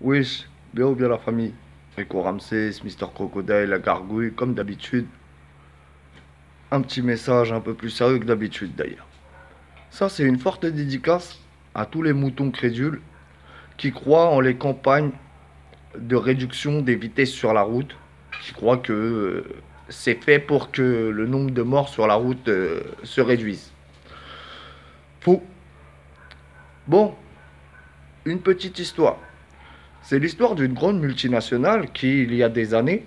Wesh, bien ou bien la famille? Rico Ramsès, Mister Crocodile, la gargouille, comme d'habitude. Un petit message un peu plus sérieux que d'habitude d'ailleurs. Ça, c'est une forte dédicace à tous les moutons crédules qui croient en les campagnes de réduction des vitesses sur la route, qui croient que c'est fait pour que le nombre de morts sur la route se réduise. Faux. Bon, une petite histoire. C'est l'histoire d'une grande multinationale qui, il y a des années,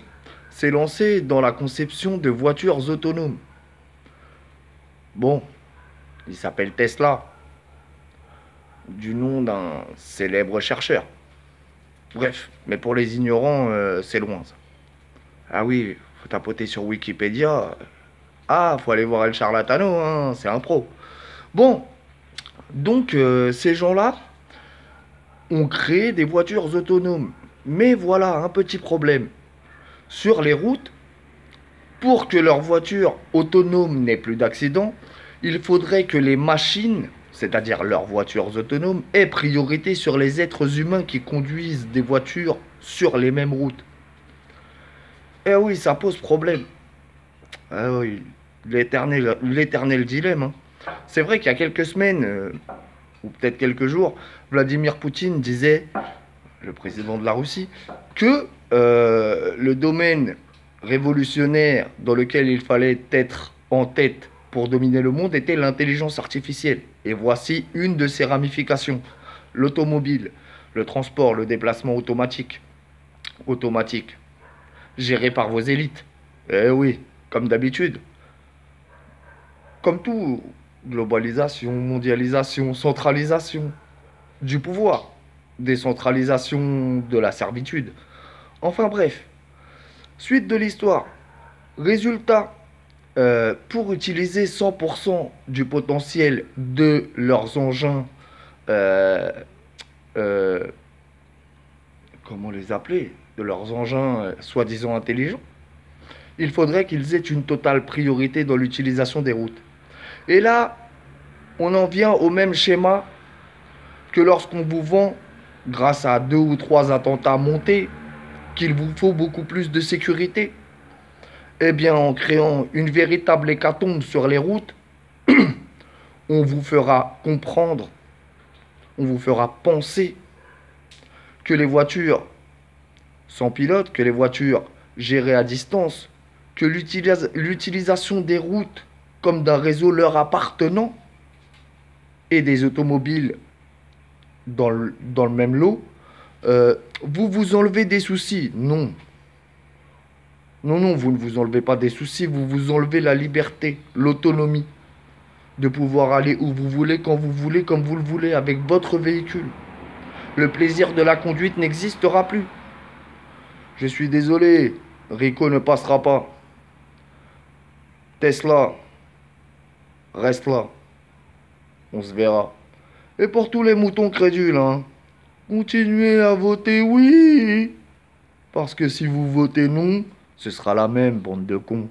s'est lancée dans la conception de voitures autonomes. Bon, il s'appelle Tesla, du nom d'un célèbre chercheur. Bref, mais pour les ignorants, c'est loin ça. Ah oui, faut tapoter sur Wikipédia. Ah, faut aller voir El Charlatano, hein, c'est un pro. Bon, donc ces gens-là ont créé des voitures autonomes. Mais voilà, un petit problème. Sur les routes, pour que leur voiture autonome n'ait plus d'accident, il faudrait que les machines, c'est-à-dire leurs voitures autonomes, aient priorité sur les êtres humains qui conduisent des voitures sur les mêmes routes. Eh oui, ça pose problème. Ah oui, l'éternel dilemme, hein. C'est vrai qu'il y a quelques semaines, ou peut-être quelques jours, Vladimir Poutine disait, le président de la Russie, que le domaine révolutionnaire dans lequel il fallait être en tête pour dominer le monde était l'intelligence artificielle. Et voici une de ses ramifications. L'automobile, le transport, le déplacement automatique. Automatique. Géré par vos élites. Eh oui, comme d'habitude. Comme tout, globalisation, mondialisation, centralisation du pouvoir, décentralisation de la servitude. Enfin bref, suite de l'histoire. Résultat, pour utiliser 100% du potentiel de leurs engins, euh, euh, comment les appeler, de leurs engins soi-disant intelligents, il faudrait qu'ils aient une totale priorité dans l'utilisation des routes. Et là, on en vient au même schéma que lorsqu'on vous vend, grâce à 2 ou 3 attentats montés, qu'il vous faut beaucoup plus de sécurité. Eh bien, en créant une véritable hécatombe sur les routes, on vous fera comprendre, on vous fera penser que les voitures sans pilote, que les voitures gérées à distance, que l'utilisation des routes comme d'un réseau leur appartenant et des automobiles dans le même lot, vous vous enlevez des soucis. Non. Non, non, vous ne vous enlevez pas des soucis, vous vous enlevez la liberté, l'autonomie de pouvoir aller où vous voulez, quand vous voulez, comme vous le voulez, avec votre véhicule. Le plaisir de la conduite n'existera plus. Je suis désolé, Rico ne passera pas. Tesla, reste là. On se verra. Et pour tous les moutons crédules, hein, continuez à voter oui. Parce que si vous votez non, ce sera la même bande de cons.